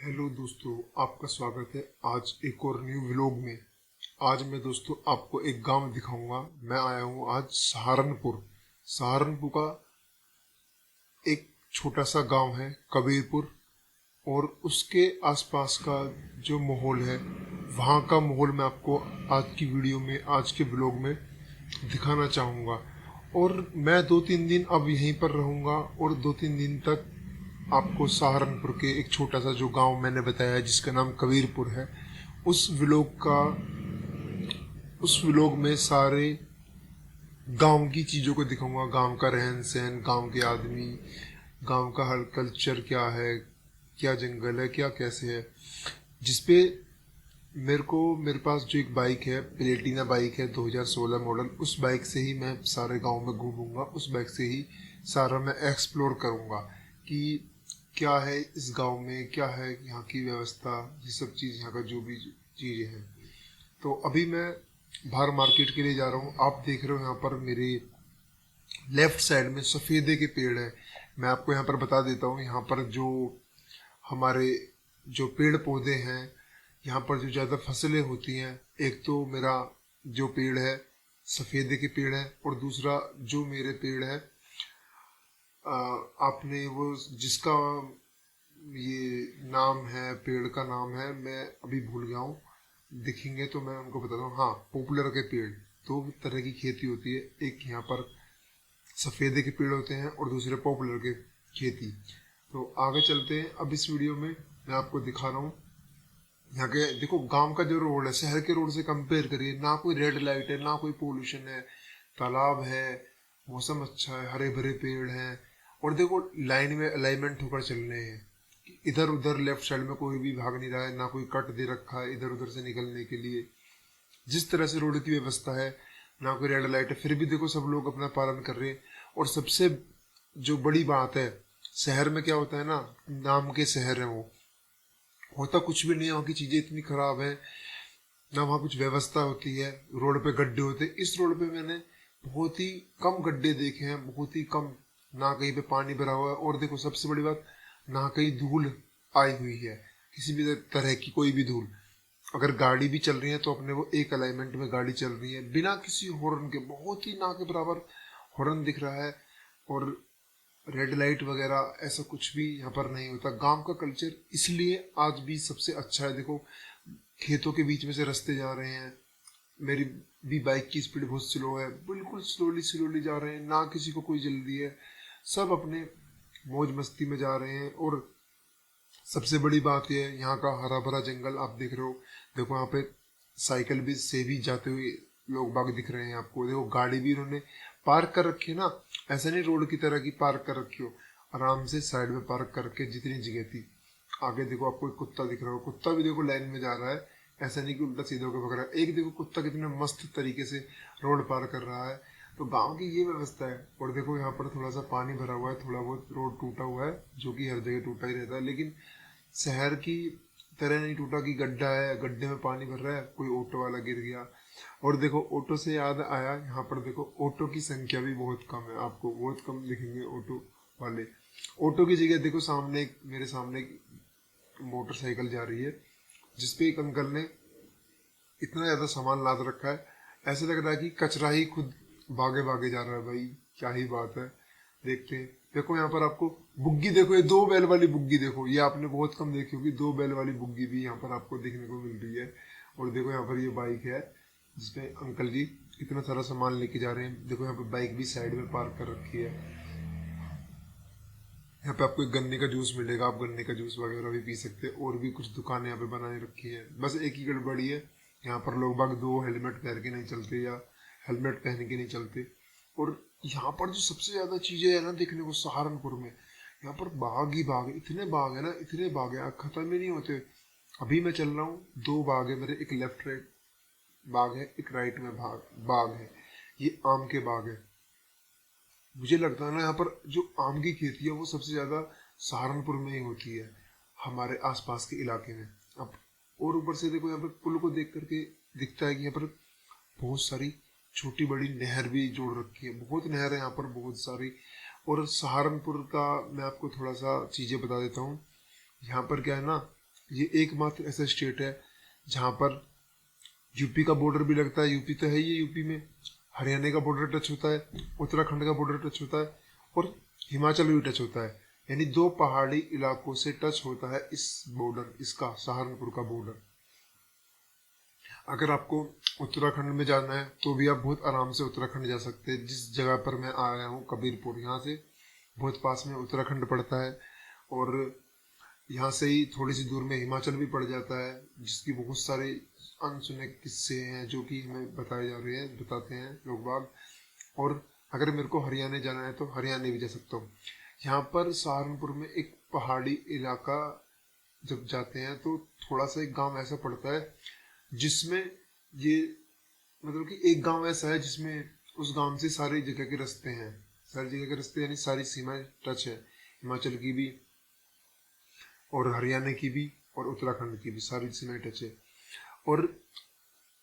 Hello दोस्तों, आपका स्वागत है आज एक और न्यू व्लॉग में। आज मैं दोस्तों आपको एक गांव दिखाऊंगा। मैं आया हूं आज सहारनपुर। सहारनपुर का एक छोटा सा गांव है कबीरपुर, और उसके आसपास का जो माहौल है, वहाँ का माहौल मैं आपको आज की वीडियो में, आज के ब्लॉग में दिखाना चाहूँगा। और मैं 2-3 दिन अब यहीं पर रहूँगा, और 2-3 दिन तक आपको सहारनपुर के एक छोटा सा जो गांव मैंने बताया है जिसका नाम कबीरपुर है, उस व्लॉग में सारे गांव की चीज़ों को दिखाऊंगा। गांव का रहन सहन, गांव के आदमी, गांव का हर कल्चर क्या है, क्या जंगल है, क्या कैसे है। जिसपे मेरे पास जो एक बाइक है, प्लेटिना बाइक है 2016 मॉडल, उस बाइक से ही मैं सारे गांव में घूमूंगा। उस बाइक से ही सारा मैं एक्सप्लोर करूंगा कि क्या है इस गांव में, क्या है यहाँ की व्यवस्था, ये सब चीज़, यहाँ का जो भी चीज़ें हैं। तो अभी मैं बाहर मार्केट के लिए जा रहा हूँ। आप देख रहे हो यहाँ पर मेरे लेफ्ट साइड में सफ़ेदे के पेड़ है। मैं आपको यहाँ पर बता देता हूँ, यहाँ पर जो हमारे जो पेड़ पौधे हैं, यहाँ पर जो ज़्यादा फसलें होती हैं, एक तो मेरा जो पेड़ है सफ़ेदे के पेड़ है, और दूसरा जो मेरे पेड़ है, आपने वो जिसका ये नाम है, पेड़ का नाम है, मैं अभी भूल गया हूँ। दिखेंगे तो मैं उनको बताता हूँ। हाँ, पॉपुलर के पेड़। दो तरह की खेती होती है, एक यहाँ पर सफ़ेदे के पेड़ होते हैं और दूसरे पॉपुलर के खेती। तो आगे चलते हैं। अब इस वीडियो में मैं आपको दिखा रहा हूँ यहाँ के। देखो, गांव का जो रोड है शहर के रोड से कंपेयर करिए, ना कोई रेड लाइट है, ना कोई पोल्यूशन है, तालाब है, मौसम अच्छा है, हरे भरे पेड़ हैं। और देखो, लाइन में अलाइनमेंट होकर चल रहे हैं। इधर उधर लेफ्ट साइड में कोई भी भाग नहीं रहा है, ना कोई कट दे रखा है इधर उधर से निकलने के लिए। जिस तरह से रोड की व्यवस्था है, ना कोई रेड लाइट है, फिर भी देखो सब लोग अपना पालन कर रहे हैं। और सबसे जो बड़ी बात है, शहर में क्या होता है ना, नाम के शहर है वो, होता कुछ भी नहीं है। वहाँ की चीज़ें इतनी खराब है, ना वहाँ कुछ व्यवस्था होती है, रोड पे गड्ढे होते हैं। इस रोड पे मैंने बहुत ही कम गड्ढे देखे हैं, बहुत ही कम। ना कहीं पे पानी भरा हुआ है, और देखो सबसे बड़ी बात, ना कहीं धूल आई हुई है, किसी भी तरह की कोई भी धूल। अगर गाड़ी भी चल रही है तो अपने वो एक अलाइनमेंट में गाड़ी चल रही है, बिना किसी हॉर्न के, बहुत ही ना के बराबर हॉर्न दिख रहा है। और रेड लाइट वगैरह ऐसा कुछ भी यहाँ पर नहीं होता। गांव का कल्चर इसलिए आज भी सबसे अच्छा है। देखो, खेतों के बीच में से रास्ते जा रहे हैं, मेरी भी बाइक की स्पीड बहुत स्लो है, बिल्कुल स्लोली स्लोली जा रहे हैं, ना किसी को कोई जल्दी है, सब अपने मौज मस्ती में जा रहे हैं। और सबसे बड़ी बात यह है, यहाँ का हरा भरा जंगल आप देख रहे हो। देखो यहाँ पे साइकिल भी से भी जाते हुए लोग बाग दिख रहे हैं आपको। देखो, गाड़ी भी इन्होंने पार्क कर रखी है ना, ऐसा नहीं रोड की तरह की पार्क कर रखी हो, आराम से साइड में पार्क करके जितनी जगह थी। आगे देखो, आपको एक कुत्ता दिख रहा हो, कुत्ता भी देखो लाइन में जा रहा है, ऐसा नहीं कि उल्टा सीधा होकर भग रहा है। एक देखो कुत्ता कितने मस्त तरीके से रोड पार कर रहा है। तो गांव की ये व्यवस्था है। और देखो, यहाँ पर थोड़ा सा पानी भरा हुआ है, थोड़ा बहुत रोड टूटा हुआ है, जो कि हर जगह टूटा ही रहता है, लेकिन शहर की तरह नहीं टूटा कि गड्ढा है, गड्ढे में पानी भर रहा है, कोई ऑटो वाला गिर गया। और देखो, ऑटो से याद आया, यहाँ पर देखो ऑटो की संख्या भी बहुत कम है, आपको बहुत कम दिखेंगे ऑटो वाले। ऑटो की जगह देखो, मेरे सामने एक मोटरसाइकिल जा रही है, जिसपे एक अंकल ने इतना ज्यादा सामान लाद रखा है, ऐसा लग रहा है कि कचरा ही खुद भागे भागे जा रहा है। भाई क्या ही बात है। देखते हैं। देखो यहाँ पर आपको बुग्गी, देखो ये 2 बैल वाली बुग्गी, देखो ये आपने बहुत कम देखी होगी, 2 बैल वाली बुग्गी भी यहाँ पर आपको देखने को मिल रही है। और देखो यहाँ पर ये बाइक है जिसपे अंकल जी इतना सारा सामान लेके जा रहे हैं। देखो यहाँ पे बाइक भी साइड में पार्क कर रखी है। यहाँ पे आपको एक गन्ने का जूस मिलेगा, आप गन्ने का जूस वगैरह भी पी सकते हैं। और भी कुछ दुकानें यहाँ पे बनाए रखी है। बस एक ही गड़बड़ी है, यहाँ पर लोग बाग 2 हेलमेट पहन के नहीं चलते, या हेलमेट पहन के नहीं चलते। और यहाँ पर जो सबसे ज्यादा चीजें है ना देखने को सहारनपुर में, यहाँ पर बाग ही बाग है, इतने बाग है ना, इतने बाग है, खत्म ही नहीं होते। अभी मैं चल रहा हूँ, 2 बाग है मेरे, एक लेफ्ट राइट बाग है, एक राइट में बाग है। ये आम के बाग है। मुझे लगता है ना, यहाँ पर जो आम की खेती है वो सबसे ज्यादा सहारनपुर में ही होती है, हमारे आसपास के इलाके में। अब और ऊपर से देखो, यहाँ पर पुल को देख करके दिखता है कि यहाँ पर बहुत सारी छोटी बड़ी नहर भी जोड़ रखी है। बहुत नहर है यहाँ पर, बहुत सारी। और सहारनपुर का मैं आपको थोड़ा सा चीजें बता देता हूँ। यहाँ पर क्या है ना, ये एकमात्र ऐसा स्टेट है जहाँ पर यूपी का बॉर्डर भी लगता है, यूपी तो है ही, यूपी में हरियाणा का बॉर्डर टच होता है, उत्तराखंड का बॉर्डर टच होता है और हिमाचल भी टच होता है। यानी दो पहाड़ी इलाकों से टच होता है इस बॉर्डर, इसका सहारनपुर का बॉर्डर। अगर आपको उत्तराखंड में जाना है तो भी आप बहुत आराम से उत्तराखंड जा सकते हैं। जिस जगह पर मैं आया हूँ कबीरपुर, यहाँ से बहुत पास में उत्तराखंड पड़ता है और यहाँ से ही थोड़ी सी दूर में हिमाचल भी पड़ जाता है, जिसकी बहुत सारे अनसुने किस्से हैं जो कि हमें बताए जा रहे हैं, बताते हैं लोग बाग। और अगर मेरे को हरियाणा जाना है तो हरियाणा भी जा सकता हूँ। यहाँ पर सहारनपुर में एक पहाड़ी इलाका जब जाते हैं तो थोड़ा सा एक गांव ऐसा पड़ता है जिसमें ये मतलब कि एक गांव ऐसा है जिसमें उस गांव से सारी जगह के रास्ते हैं, सारी जगह के रास्ते यानी सारी सीमाएं टच है, हिमाचल की भी और हरियाणा की भी और उत्तराखंड की भी सारी सीमाएं टच है। और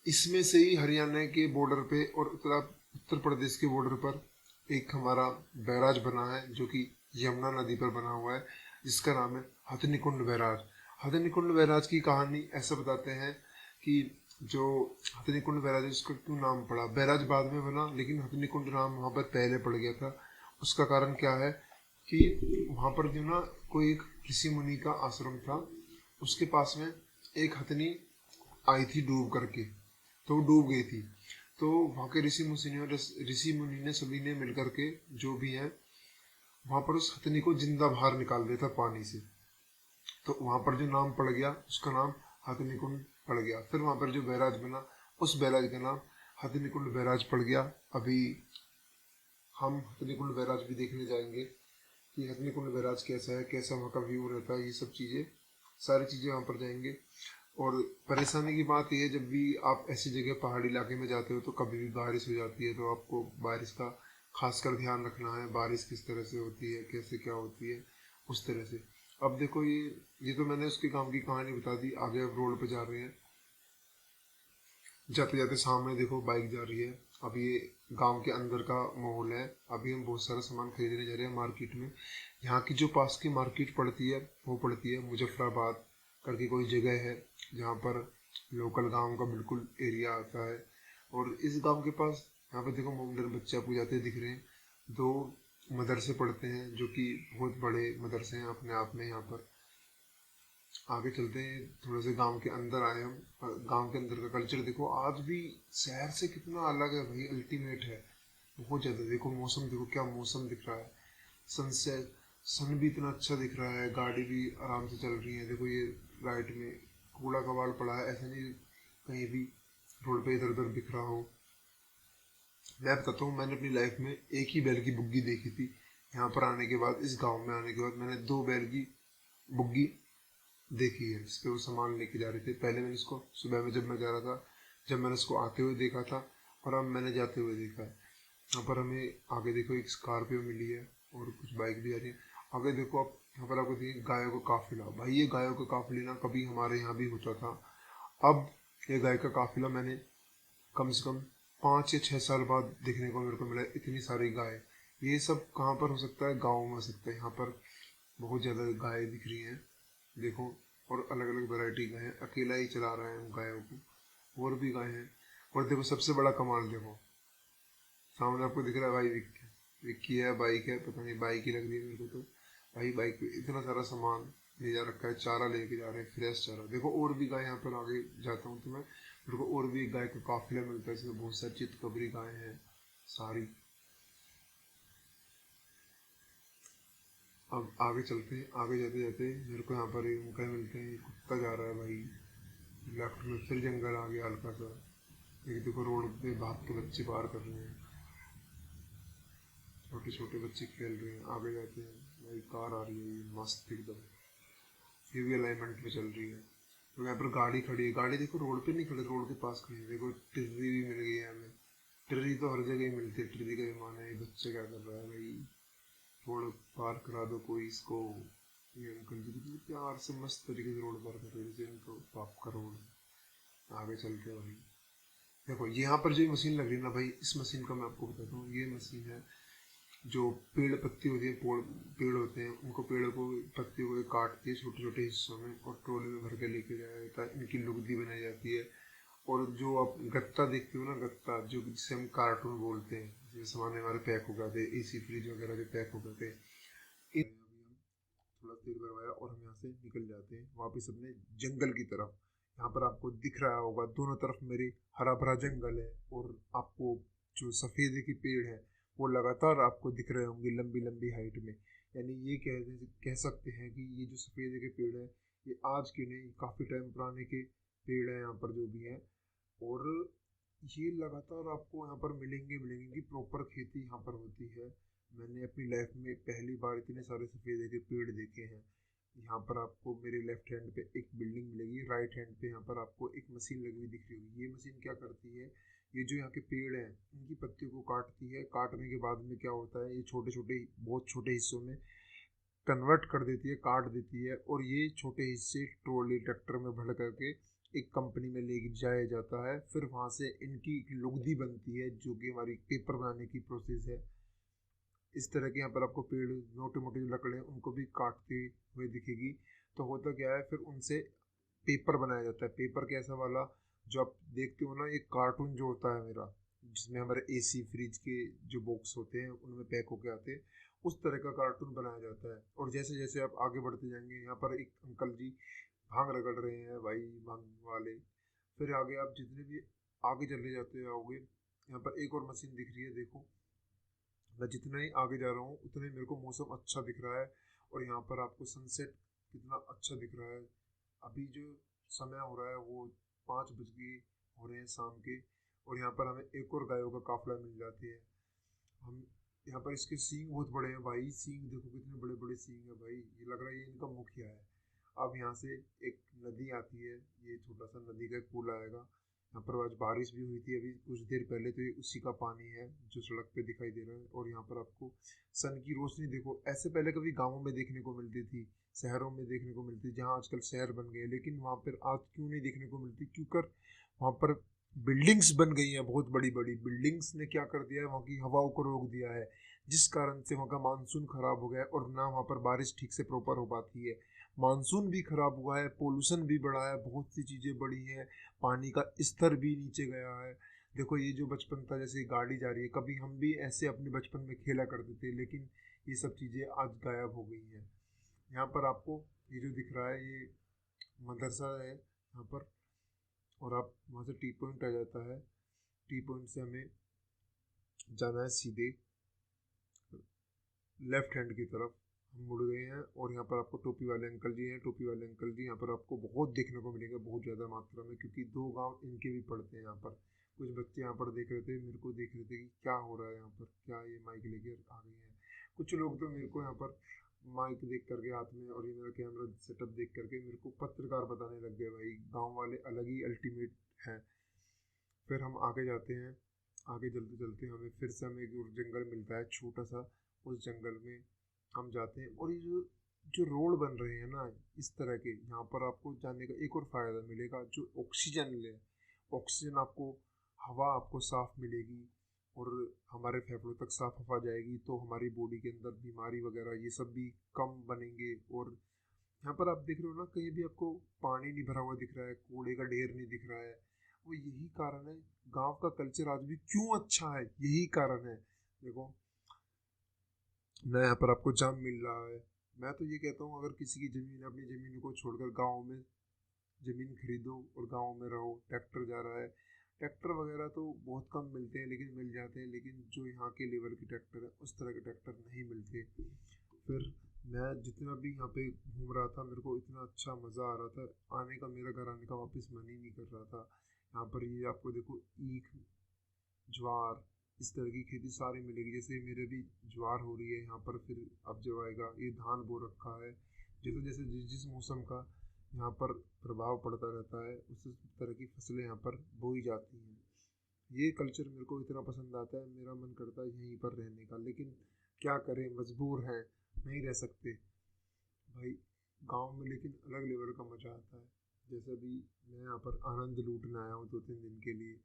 इसमें से ही हरियाणा के बॉर्डर पे और उत्तर प्रदेश के बॉर्डर पर एक हमारा बैराज बना है जो कि यमुना नदी पर बना हुआ है, जिसका नाम है हथनीकुंड बैराज। हथनीकुंड बैराज की कहानी ऐसा बताते हैं कि जो हथनीकुंड बैराज है उसका क्यों नाम पड़ा, बैराज बाद में बना लेकिन हथनीकुंड नाम वहाँ पर पहले पड़ गया था। उसका कारण क्या है कि वहाँ पर जो ना कोई एक ऋषि मुनि का आश्रम था, उसके पास में एक हथनी आई थी डूब करके, तो वो डूब गई थी। तो वहाँ के ऋषि मुनि ने सभी ने मिलकर के जो भी है वहाँ पर उस हथनी को जिंदा बाहर निकाल दिया था पानी से। तो वहाँ पर जो नाम पड़ गया उसका नाम हथनीकुंड पड़ गया। फिर वहाँ पर जो बैराज बना उस बैराज का नाम हथनीकुंड बैराज पड़ गया। अभी हम हथनीकुंड बैराज भी देखने जाएंगे कि हथनीकुंड बैराज कैसा है, कैसा वहाँ का व्यू रहता है, ये सब चीज़ें सारी चीज़ें वहाँ पर जाएंगे। और परेशानी की बात यह है जब भी आप ऐसी जगह पहाड़ी इलाके में जाते हो तो कभी भी बारिश हो जाती है, तो आपको बारिश का खासकर ध्यान रखना है, बारिश किस तरह से होती है, कैसे क्या होती है उस तरह से। अब देखो ये तो मैंने उसके काम की कहानी बता दी। आगे अब रोड पे जा रहे हैं, जाते जाते सामने देखो बाइक जा रही है। अब ये गांव के अंदर का माहौल है। अभी हम बहुत सारा सामान खरीदने जा रहे हैं मार्केट में। यहाँ की जो पास की मार्केट पड़ती है वो पड़ती है मुजफ्फराबाद करके कोई जगह है, जहाँ पर लोकल गांव का बिल्कुल एरिया आता है। और इस गांव के पास यहाँ पर देखो मोमडन बच्चे आपको जाते दिख रहे हैं। दो मदरसे पढ़ते हैं जो कि बहुत बड़े मदरसे हैं अपने आप में। यहाँ पर आगे चलते हैं, थोड़े से गांव के अंदर आए हम। गांव के अंदर का कल्चर देखो आज भी शहर से कितना अलग है भाई, अल्टीमेट है बहुत ज़्यादा। देखो मौसम, देखो क्या मौसम दिख रहा है, सनसेट, सन भी इतना अच्छा दिख रहा है, गाड़ी भी आराम से चल रही है। देखो ये राइट में कूड़ा कबाड़ पड़ा है, ऐसा नहीं कहीं भी रोड पे इधर उधर बिखरा हो। मैं बताता हूँ, मैंने अपनी लाइफ में एक ही बैल की बुग्गी देखी थी। यहाँ पर आने के बाद, इस गांव में आने के बाद मैंने दो बैल की बुग्गी देखी है, जिस पे वो सामान लेके जा रहे थे। पहले मैंने इसको सुबह में जब मैं जा रहा था, जब मैंने इसको आते हुए देखा था, और अब मैंने जाते हुए देखा है। यहाँ पर हमें आगे देखो एक स्कॉर्पियो मिली है और कुछ बाइक भी आ रही है। आगे देखो आप, यहाँ पर आपको देखिए गायों का काफिला। भाई ये गायों का काफिला ना कभी हमारे यहाँ भी होता था। अब ये गाय का काफिला मैंने कम से कम 5 या 6 साल बाद देखने को मेरे को मिला। इतनी सारी गाय, ये सब कहाँ पर हो सकता है, गाँव में हो सकता है। यहाँ पर बहुत ज़्यादा गाय दिख रही हैं देखो, और अलग अलग वैरायटी गाय हैं। अकेला ही चला रहा है उन गायों को, और भी गाय हैं। और देखो सबसे बड़ा कमाल देखो, सामने आपको दिख रहा है भाई विक्की, विक्की है, बाइक है, पता नहीं बाइक ही लग रही है मेरे को तो। भाई बाइक पे इतना सारा सामान ले जा रखा है, चारा लेके जा रहे हैं, फ्रेश चारा। देखो और भी गाय, यहाँ पर आगे जाता हूँ तो मैं, मेरे को और भी एक गाय का काफिला मिलता है, इसमें बहुत सारी चितकबरी गाय हैं सारी। अब आगे चलते हैं, आगे जाते जाते मेरे को यहाँ पर एक मकई मिलते हैं। कुत्ता जा रहा है भाई लेफ्ट में, फिर जंगल आ गया हल्का सा। एक देखो रोड पे भाग के बच्चे पार कर रहे हैं, छोटे छोटे बच्चे खेल रहे हैं। आगे जाते हैं भाई, कार आ रही है मस्त एकदम, ये भी अलाइनमेंट में चल रही है। तो यहाँ पर गाड़ी खड़ी है, गाड़ी देखो रोड पे नहीं खड़ी, रोड के पास खड़ी है। देखो टिर्री भी मिल गई है हमें, टिर्री तो हर जगह ही मिलती है, टिर्री का विमान है। ये बच्चा क्या कर रहा है भाई, रोड पार करा दो कोई इसको। ये अंकल जी कितने प्यार से मस्त तरीके से रोड पार कर रहे हैं, जैसे इनको बाप का रोड। आगे चलते हैं भाई, देखो यहाँ पर जो मशीन लग रही है ना भाई, इस मशीन का मैं आपको बताता हूँ। ये मशीन है जो पेड़ पत्ती होती है, पेड़ होते हैं, उनको पेड़ों को पत्तियों को काट के छोटे छोटे हिस्सों में और ट्रोले में भर के लेके जाया जाता है। इनकी लुगदी बनाई जाती है। और जो आप गत्ता देखते हो ना, गत्ता जो जिसे हम कार्टून बोलते हैं, जिसमें सामान हमारे पैक हो गए थे, एसी फ्रिज वगैरह जो पैक हो गए थे, अभी हम थोड़ा तेल भरवाया और हम यहाँ से निकल जाते हैं वापस अपने जंगल की तरफ। यहाँ पर आपको दिख रहा होगा दोनों तरफ मेरे हरा भरा जंगल है, और आपको जो सफ़ेदे के पेड़ है वो लगातार आपको दिख रहे होंगे लंबी लंबी हाइट में। यानी ये कह सकते हैं कि ये जो सफ़ेदे के पेड़ है ये आज के नहीं, काफ़ी टाइम पुराने के पेड़ हैं यहाँ पर जो भी हैं। और ये लगातार आपको यहाँ पर मिलेंगे मिलेंगे कि प्रॉपर खेती यहाँ पर होती है। मैंने अपनी लाइफ में पहली बार इतने सारे सफ़ेदे के पेड़ देखे हैं। यहाँ पर आपको मेरे लेफ्ट हैंड पे एक बिल्डिंग मिलेगी, राइट हैंड पे यहाँ पर आपको एक मशीन लगी हुई दिख रही होगी। ये मशीन क्या करती है, ये जो यहाँ के पेड़ हैं इनकी पत्तियों को काटती है। काटने के बाद में क्या होता है, ये छोटे छोटे बहुत छोटे हिस्सों में कन्वर्ट कर देती है, काट देती है, और ये छोटे हिस्से ट्रॉली ट्रैक्टर में भर करके एक कंपनी में ले जाया जाता है। फिर वहाँ से इनकी लुगदी बनती है जो कि हमारी पेपर बनाने की प्रोसेस है। इस तरह के यहाँ पर आपको पेड़, मोटे मोटे जो लकड़े हैं उनको भी काटते हुए दिखेगी। तो होता क्या है, फिर उनसे पेपर बनाया जाता है। पेपर कैसा वाला, जो आप देखते हो ना, ये कार्टून जो होता है मेरा, जिसमें हमारे एसी फ्रिज के जो बॉक्स होते हैं उनमें पैक होके आते हैं, उस तरह का कार्टून बनाया जाता है। और जैसे जैसे आप आगे बढ़ते जाएंगे, यहाँ पर एक अंकल जी भांग रगड़ रहे हैं भाई, भांग वाले। फिर आगे आप जितने भी आगे चले जाते आओगे, यहाँ पर एक और मशीन दिख रही है, देखो। मैं जितना ही आगे जा रहा हूँ उतना ही मेरे को मौसम अच्छा दिख रहा है। और यहाँ पर आपको सनसेट कितना अच्छा दिख रहा है। अभी जो समय हो रहा है वो 5 बज के हो रहे हैं शाम के। और यहाँ पर हमें एक और गायों का काफिला मिल जाती है। हम यहाँ पर इसके सींग बहुत बड़े हैं भाई, सींग देखो कितने बड़े बड़े सींग है भाई, ये लग रहा है ये इनका मुखिया है। अब यहाँ से एक नदी आती है, ये छोटा सा नदी का एक पुल आएगा। यहाँ पर आज बारिश भी हुई थी अभी कुछ देर पहले, तो ये उसी का पानी है जो सड़क पे दिखाई दे रहा है। और यहाँ पर आपको सन की रोशनी देखो, ऐसे पहले कभी गाँवों में देखने को मिलती थी, शहरों में देखने को मिलती, जहाँ आजकल शहर बन गए, लेकिन वहाँ पर आज क्यों नहीं देखने को मिलती, क्योंकि वहाँ पर बिल्डिंग्स बन गई हैं, बहुत बड़ी बड़ी बिल्डिंग्स ने क्या कर दिया है, वहाँ की हवाओं को रोक दिया है, जिस कारण से वहाँ का मानसून खराब हो गया है और ना वहाँ पर बारिश ठीक से प्रॉपर हो पाती है। मानसून भी खराब हुआ है, पोल्यूशन भी बढ़ा है, बहुत सी चीज़ें बढ़ी हैं, पानी का स्तर भी नीचे गया है। देखो ये जो बचपन था, जैसे गाड़ी जा रही है, कभी हम भी ऐसे अपने बचपन में खेला करते थे, लेकिन ये सब चीज़ें आज गायब हो गई हैं। यहाँ पर आपको ये जो दिख रहा है, ये मदरसा है यहाँ पर। और आप वहाँ से टी पॉइंट आ जाता है, टी पॉइंट से हमें जाना है सीधे लेफ्ट हैंड की तरफ। हम मुड़ गए हैं और यहाँ पर आपको टोपी वाले अंकल जी हैं, टोपी वाले अंकल जी यहाँ पर आपको बहुत देखने को मिलेंगे, बहुत ज़्यादा मात्रा में, क्योंकि 2 गांव इनके भी पड़ते हैं यहाँ पर। कुछ बच्चे यहाँ पर देख रहे थे, मेरे को देख रहे थे कि क्या हो रहा है यहाँ पर, क्या ये माइक लेके आ गए हैं। कुछ लोग तो मेरे को यहाँ पर माइक देख करके हाथ में और ये मेरा कैमरा सेटअप देख करके मेरे को पत्रकार बताने लग गए। भाई गाँव वाले अलग ही अल्टीमेट हैं। फिर हम आगे जाते हैं, आगे चलते चलते हमें फिर से हमें एक और जंगल मिलता है छोटा सा। उस जंगल में हम जाते हैं, और ये जो जो रोड बन रहे हैं ना इस तरह के, यहाँ पर आपको जाने का एक और फ़ायदा मिलेगा, जो ऑक्सीजन ले, ऑक्सीजन आपको, हवा आपको साफ मिलेगी, और हमारे फेफड़ों तक साफ हवा जाएगी, तो हमारी बॉडी के अंदर बीमारी वगैरह ये सब भी कम बनेंगे। और यहाँ पर आप देख रहे हो ना, कहीं भी आपको पानी नहीं भरा हुआ दिख रहा है, कूड़े का ढेर नहीं दिख रहा है। वो यही कारण है, गांव का कल्चर आज भी क्यों अच्छा है, यही कारण है। देखो ना, यहाँ पर आपको जाम मिल रहा है। मैं तो ये कहता हूँ, अगर किसी की ज़मीन है, अपनी ज़मीन को छोड़कर गाँव में ज़मीन खरीदो और गाँव में रहो। ट्रैक्टर जा रहा है, ट्रैक्टर वगैरह तो बहुत कम मिलते हैं, लेकिन मिल जाते हैं, लेकिन जो यहाँ के लेवल के ट्रैक्टर है उस तरह के ट्रैक्टर नहीं मिलते। फिर मैं जितना भी यहाँ पे घूम रहा था, मेरे को इतना अच्छा मज़ा आ रहा था, आने का, मेरा घर आने का वापस मन ही नहीं कर रहा था। यहाँ पर ये आपको देखो ईख, ज्वार, इस तरह की खेती सारी मिलेगी। जैसे मेरे भी ज्वार हो रही है यहाँ पर, फिर अब जब आएगा ये धान बो रखा है। जैसे जैसे जिस जिस मौसम का यहाँ पर प्रभाव पड़ता रहता है, उस तरह की फसलें यहाँ पर बोई जाती हैं। ये कल्चर मेरे को इतना पसंद आता है, मेरा मन करता है यहीं पर रहने का, लेकिन क्या करें, मजबूर हैं, नहीं रह सकते भाई। गांव में लेकिन अलग लेवल का मजा आता है। जैसे अभी मैं यहाँ पर आनंद लूटने आया हूँ 2-3 दिन के लिए।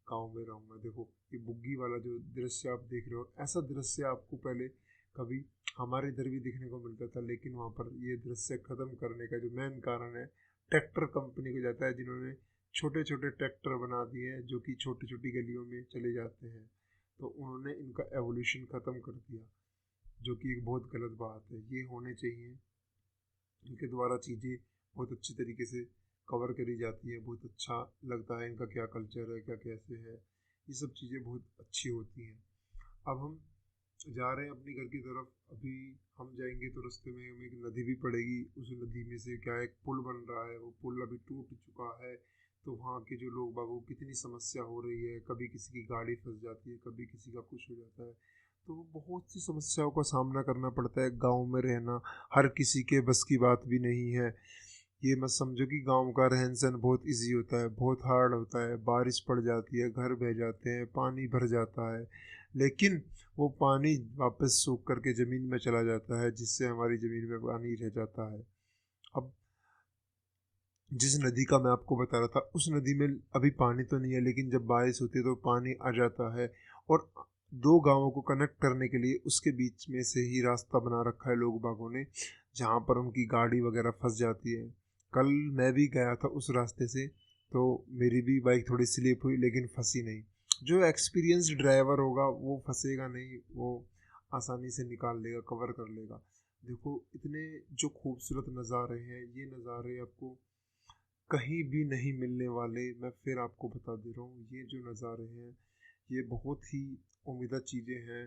गाँव में रहूँगा। देखो ये बुग्गी वाला जो दृश्य आप देख रहे हो, ऐसा दृश्य आपको पहले कभी हमारे इधर भी देखने को मिलता था, लेकिन वहाँ पर ये दृश्य खत्म करने का जो मेन कारण है ट्रैक्टर कंपनी को जाता है, जिन्होंने छोटे छोटे ट्रैक्टर बना दिए हैं जो कि छोटी छोटी गलियों में चले जाते हैं। तो उन्होंने इनका एवोल्यूशन ख़त्म कर दिया, जो कि एक बहुत गलत बात है। ये होने चाहिए, इनके द्वारा चीज़ें बहुत अच्छी तरीके से कवर करी जाती है, बहुत अच्छा लगता है इनका क्या कल्चर है, क्या कैसे है, ये सब चीज़ें बहुत अच्छी होती हैं। अब हम जा रहे हैं अपने घर की तरफ। अभी हम जाएंगे तो रास्ते में हमें एक नदी भी पड़ेगी। उस नदी में से क्या एक पुल बन रहा है, वो पुल अभी टूट चुका है। तो वहाँ के जो लोग बागों को कितनी समस्या हो रही है, कभी किसी की गाड़ी फंस जाती है, कभी किसी का कुछ हो जाता है। तो बहुत सी समस्याओं का सामना करना पड़ता है। गांव में रहना हर किसी के बस की बात भी नहीं है। ये मत समझो कि गांव का रहन सहन बहुत इजी होता है, बहुत हार्ड होता है। बारिश पड़ जाती है, घर बह जाते हैं, पानी भर जाता है, लेकिन वो पानी वापस सूख करके ज़मीन में चला जाता है, जिससे हमारी ज़मीन में पानी रह जाता है। अब जिस नदी का मैं आपको बता रहा था, उस नदी में अभी पानी तो नहीं है, लेकिन जब बारिश होती है तो पानी आ जाता है। और दो गांवों को कनेक्ट करने के लिए उसके बीच में से ही रास्ता बना रखा है लोग बागों ने, जहाँ पर उनकी गाड़ी वगैरह फंस जाती है। कल मैं भी गया था उस रास्ते से, तो मेरी भी बाइक थोड़ी स्लिप हुई, लेकिन फंसी नहीं। जो एक्सपीरियंस्ड ड्राइवर होगा वो फंसेगा नहीं, वो आसानी से निकाल लेगा, कवर कर लेगा। देखो इतने जो खूबसूरत नज़ारे हैं, ये नज़ारे आपको कहीं भी नहीं मिलने वाले। मैं फिर आपको बता दे रहा हूँ, ये जो नज़ारे हैं ये बहुत ही उम्दा चीज़ें हैं,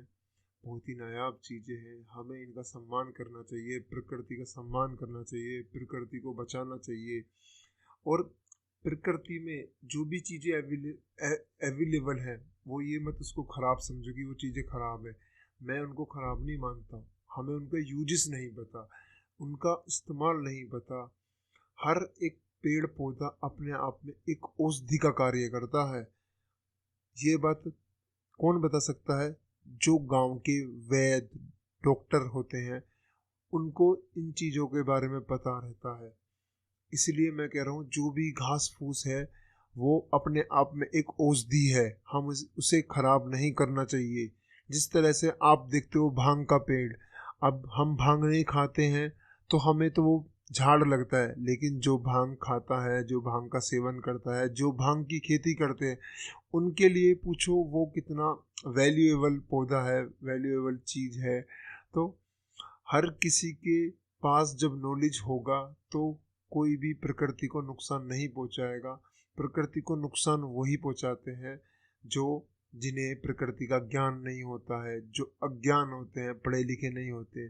बहुत ही नायाब चीज़ें हैं। हमें इनका सम्मान करना चाहिए, प्रकृति का सम्मान करना चाहिए, प्रकृति को बचाना चाहिए। और प्रकृति में जो भी चीज़ें अवेलेबल है, वो ये मत उसको ख़राब समझो कि वो चीज़ें ख़राब है। मैं उनको ख़राब नहीं मानता, हमें उनका यूजेस नहीं पता, उनका इस्तेमाल नहीं पता। हर एक पेड़ पौधा अपने आप में एक औषधि का कार्य करता है। ये बात कौन बता सकता है? जो गांव के वैद्य डॉक्टर होते हैं, उनको इन चीज़ों के बारे में पता रहता है। इसलिए मैं कह रहा हूँ, जो भी घास फूस है वो अपने आप में एक औषधि है, हम उसे खराब नहीं करना चाहिए। जिस तरह से आप देखते हो भांग का पेड़, अब हम भांग नहीं खाते हैं तो हमें तो वो झाड़ लगता है, लेकिन जो भांग खाता है, जो भांग का सेवन करता है, जो भांग की खेती करते हैं, उनके लिए पूछो वो कितना वैल्यूएबल पौधा है, वैल्यूएबल चीज़ है। तो हर किसी के पास जब नॉलेज होगा तो कोई भी प्रकृति को नुकसान नहीं पहुंचाएगा। प्रकृति को नुकसान वही पहुंचाते हैं जो जिन्हें प्रकृति का ज्ञान नहीं होता है, जो अज्ञान होते हैं, पढ़े लिखे नहीं होते।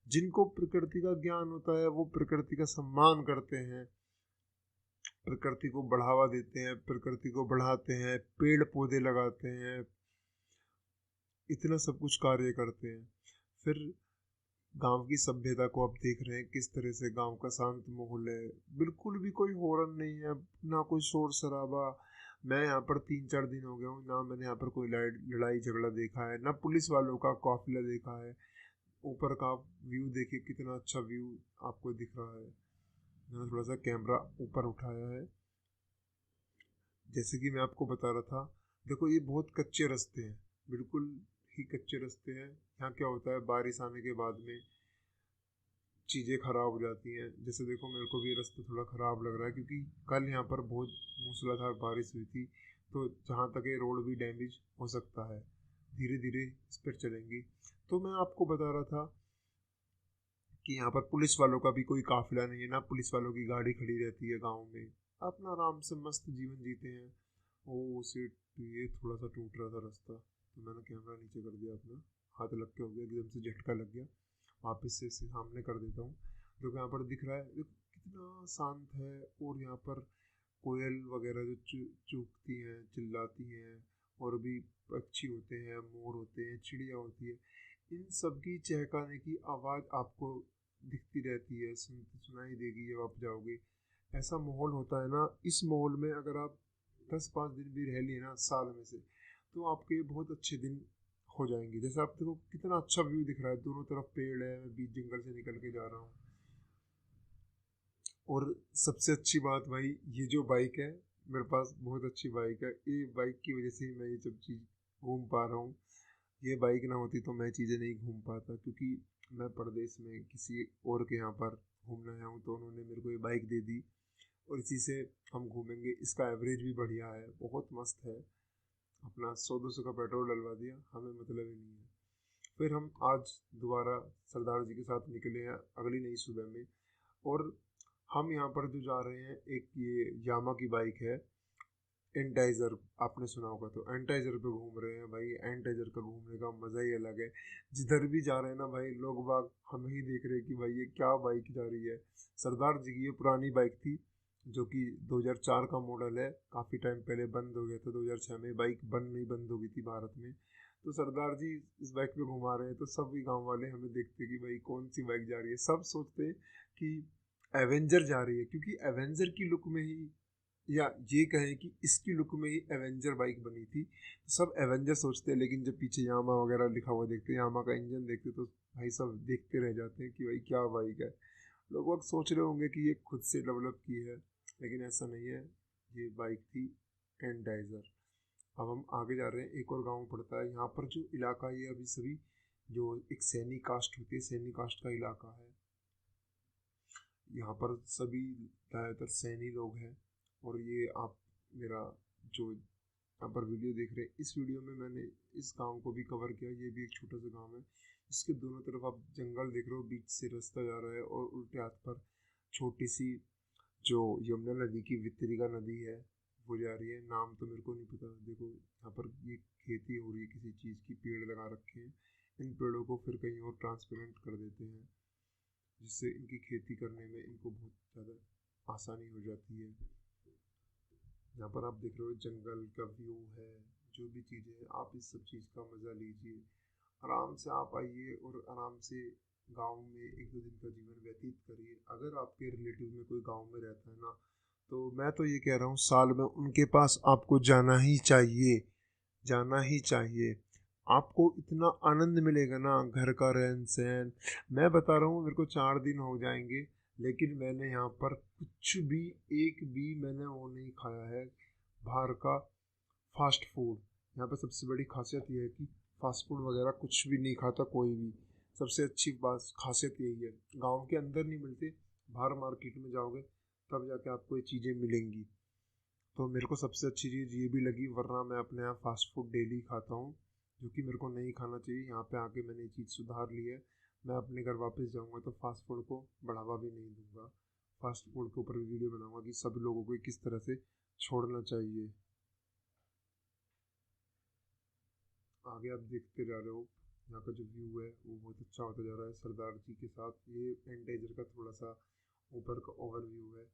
जिनको प्रकृति का ज्ञान होता है वो प्रकृति का सम्मान करते हैं, प्रकृति को बढ़ावा देते हैं, प्रकृति को बढ़ाते हैं, पेड़ पौधे लगाते हैं, इतना सब कुछ कार्य करते हैं। फिर गांव की सभ्यता को आप देख रहे हैं, किस तरह से गांव का शांत माहौल है, बिल्कुल भी कोई हॉर्न नहीं है, ना कोई शोर शराबा। मैं यहाँ पर 3-4 दिन हो गया हूँ, ना मैंने यहाँ पर कोई लड़ाई झगड़ा देखा है, ना पुलिस वालों का काफिला देखा है। ऊपर का व्यू देखिए, कितना अच्छा व्यू आपको दिख रहा है। मैंने थोड़ा सा कैमरा ऊपर उठाया है। जैसे कि मैं आपको बता रहा था, देखो ये बहुत कच्चे रास्ते हैं, बिल्कुल ही कच्चे रास्ते हैं। यहाँ क्या होता है, बारिश आने के बाद में चीज़ें ख़राब हो जाती हैं। जैसे देखो मेरे को भी रास्ता थोड़ा ख़राब लग रहा है, क्योंकि कल यहाँ पर बहुत मूसलाधार बारिश हुई थी, तो जहाँ तक ये रोड भी डैमेज हो सकता है। धीरे धीरे इस पर चलेंगी। तो मैं आपको बता रहा था कि यहाँ पर पुलिस वालों का भी कोई काफिला नहीं है, ना पुलिस वालों की गाड़ी खड़ी रहती है गाँव में, अपना आराम से मस्त जीवन जीते हैं। ओ सीट, ये थोड़ा सा टूट रहा था रास्ता, तो मैंने कैमरा नीचे कर दिया अपना, हाथ लग के हो गया, एकदम से झटका लग गया। वापस से इसे सामने कर देता हूँ। देखो यहाँ पर दिख रहा है, देखो कितना शांत है। और यहाँ पर कोयल वगैरह जो चूकती हैं, चिल्लाती हैं, और भी पक्षी होते हैं, मोर होते हैं, चिड़िया होती है, इन सब की चहकाने की आवाज़ आपको दिखती रहती है, सुनाई देगी जब आप जाओगे। ऐसा माहौल होता है ना, इस माहौल में अगर आप 10-5 दिन भी रह लिए ना साल में से, तो आपके बहुत अच्छे दिन हो जाएंगे। जैसे आप देखो कितना अच्छा व्यू दिख रहा है, दोनों तरफ पेड़ है, मैं बीच जंगल से निकल के जा रहा हूँ। और सबसे अच्छी बात भाई, ये जो बाइक है मेरे पास बहुत अच्छी बाइक है, ये बाइक की वजह से ही मैं ये सब चीज़ घूम पा रहा हूँ। ये बाइक ना होती तो मैं चीज़ें नहीं घूम पाता, क्योंकि मैं परदेश में किसी और के यहाँ पर घूमने आया हूँ, तो उन्होंने मेरे को ये बाइक दे दी और इसी से हम घूमेंगे। इसका एवरेज भी बढ़िया है, बहुत मस्त है। अपना 100-200 का पेट्रोल डलवा दिया, हमें मतलब ही नहीं है। फिर हम आज दोबारा सरदार जी के साथ निकले हैं अगली नई सुबह में। और हम यहाँ पर जो जा रहे हैं, एक ये यामा की बाइक है एंटाइजर, आपने सुना होगा, तो एंटाइजर पे घूम रहे हैं भाई। एंटाइजर का घूमने का मज़ा ही अलग है। जिधर भी जा रहे हैं ना भाई, लोग बाग हमें ही देख रहे हैं कि भाई ये क्या बाइक जा रही है। सरदार जी की ये पुरानी बाइक थी, जो कि 2004 का मॉडल है। काफ़ी टाइम पहले बंद हो गया था, 2006 में बाइक बंद हो गई थी भारत में। तो सरदार जी इस बाइक पे घुमा रहे हैं, तो सभी गांव वाले हमें देखते हैं कि भाई कौन सी बाइक जा रही है। सब सोचते हैं कि एवेंजर जा रही है, क्योंकि एवेंजर की लुक में ही, या ये कहें कि इसकी लुक में ही एवेंजर बाइक बनी थी, तो सब एवेंजर सोचते हैं। लेकिन जब पीछे यामा वगैरह लिखा हुआ देखते हैं, यामा का इंजन देखते, तो भाई सब देखते रह जाते हैं कि भाई क्या बाइक है। लोग वक्त सोच रहे होंगे कि ये खुद से डेवलप की है, लेकिन ऐसा नहीं है। ये बाइक थी एंडाइजर। अब हम आगे जा रहे हैं, एक और गांव पड़ता है यहाँ पर। जो इलाका ये अभी सभी, जो एक सैनी कास्ट होती है, सैनी कास्ट का इलाका है। यहाँ पर सभी ज़्यादातर सैनी लोग हैं। और ये आप मेरा जो यहाँ पर वीडियो देख रहे हैं, इस वीडियो में मैंने इस गांव को भी कवर किया। ये भी एक छोटा सा गांव है, इसके दोनों तरफ आप जंगल देख रहे हो, बीच से रास्ता जा रहा है और उल्टे हाथ पर छोटी सी जो यमुना नदी की वितरिका नदी है वो जा रही है। नाम तो मेरे को नहीं पता। देखो यहाँ पर ये खेती हो रही है किसी चीज़ की, पेड़ लगा रखे हैं। इन पेड़ों को फिर कहीं और ट्रांसप्लांट कर देते हैं, जिससे इनकी खेती करने में इनको बहुत ज़्यादा आसानी हो जाती है। यहाँ पर आप देख रहे हो जंगल का व्यू है। जो भी चीज़ें हैं, आप इस सब चीज़ का मज़ा लीजिए। आराम से आप आइए और आराम से गांव में 1-2 दिन का जीवन व्यतीत करिए। अगर आपके रिलेटिव में कोई गांव में रहता है ना, तो मैं तो ये कह रहा हूँ साल में उनके पास आपको जाना ही चाहिए, जाना ही चाहिए। आपको इतना आनंद मिलेगा ना, घर का रहन सहन। मैं बता रहा हूँ, मेरे को 4 दिन हो जाएंगे, लेकिन मैंने यहाँ पर कुछ भी, एक भी मैंने वो नहीं खाया है बाहर का फास्ट फूड। यहाँ पर सबसे बड़ी खासियत यह है कि फास्ट फूड वगैरह कुछ भी नहीं खाता कोई भी। सबसे अच्छी बात खासियत यही है, गांव के अंदर नहीं मिलते, बाहर मार्केट में जाओगे तब जाके आपको ये चीज़ें मिलेंगी। तो मेरे को सबसे अच्छी चीज़ ये भी लगी, वरना मैं अपने यहाँ फास्ट फूड डेली खाता हूँ, जो कि मेरे को नहीं खाना चाहिए। यहाँ पे आके मैंने ये चीज़ सुधार ली है। मैं अपने घर वापस जाऊँगा तो फास्ट फूड को बढ़ावा भी नहीं दूंगा। फास्ट फूड के ऊपर भी वीडियो बनाऊंगा कि सब लोगों को किस तरह से छोड़ना चाहिए। आगे आप देखते जा रहे हो, यहाँ का जो व्यू है वो बहुत अच्छा होता जा रहा है सरदार जी के साथ। ये एंटाइजर का थोड़ा सा ऊपर का ओवरव्यू है।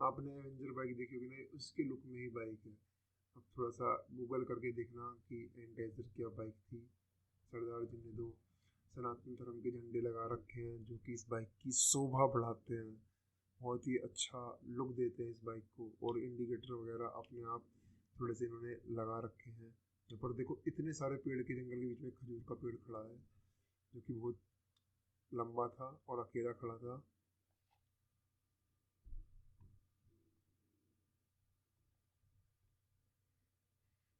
आपने एवेंजर बाइक देखी होगी ना, उसके लुक में ही बाइक है। अब थोड़ा सा गूगल करके देखना कि एंटाइजर क्या बाइक थी। सरदार जी ने दो सनातन धर्म के झंडे लगा रखे हैं, जो कि इस बाइक की शोभा बढ़ाते हैं, बहुत ही अच्छा लुक देते हैं इस बाइक को। और इंडिकेटर वगैरह अपने आप थोड़े से इन्होंने लगा रखे हैं। यहाँ पर देखो इतने सारे पेड़ के जंगल के बीच में खजूर का पेड़ खड़ा है, जो कि बहुत लंबा था और अकेला खड़ा था।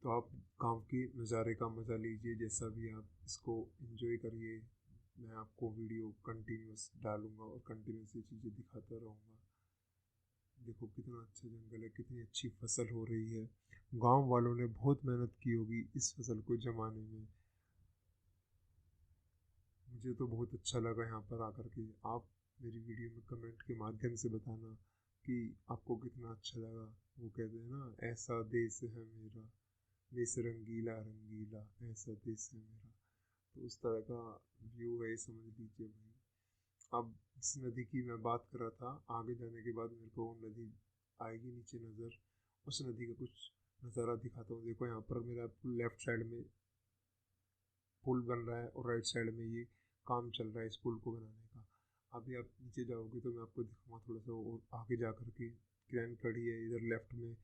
तो आप गांव के नज़ारे का मज़ा लीजिए, जैसा भी आप इसको एंजॉय करिए। मैं आपको वीडियो कंटिन्यूस डालूंगा और कंटिन्यूस ये चीज़ें दिखाता रहूँगा। देखो कितना अच्छा जंगल है, कितनी अच्छी फसल हो रही है। गांव वालों ने बहुत मेहनत की होगी इस फसल को जमाने में। मुझे तो बहुत अच्छा लगा यहाँ पर आकर के। आप मेरी वीडियो में कमेंट के माध्यम से बताना कि आपको कितना अच्छा लगा। वो कहते हैं ना, ऐसा देश है मेरा, देश रंगीला रंगीला, ऐसा देश है मेरा। तो उस तरह का व्यू है, समझ लीजिए भाई। अब जिस नदी की मैं बात कर रहा था, आगे जाने के बाद मेरे को वो नदी आएगी नीचे नज़र। उस नदी का कुछ नज़ारा दिखाता हूँ। देखो यहाँ पर मेरा लेफ्ट साइड में पुल बन रहा है और राइट साइड में ये काम चल रहा है इस पुल को बनाने का। अभी आप नीचे जाओगे तो मैं आपको दिखाऊंगा थोड़ा सा, और आगे जा कर के क्रेन खड़ी है इधर लेफ्ट में,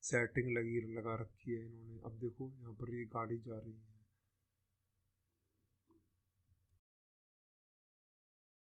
सेटिंग लगा रखी है इन्होंने। अब देखो यहाँ पर ये गाड़ी जा रही है,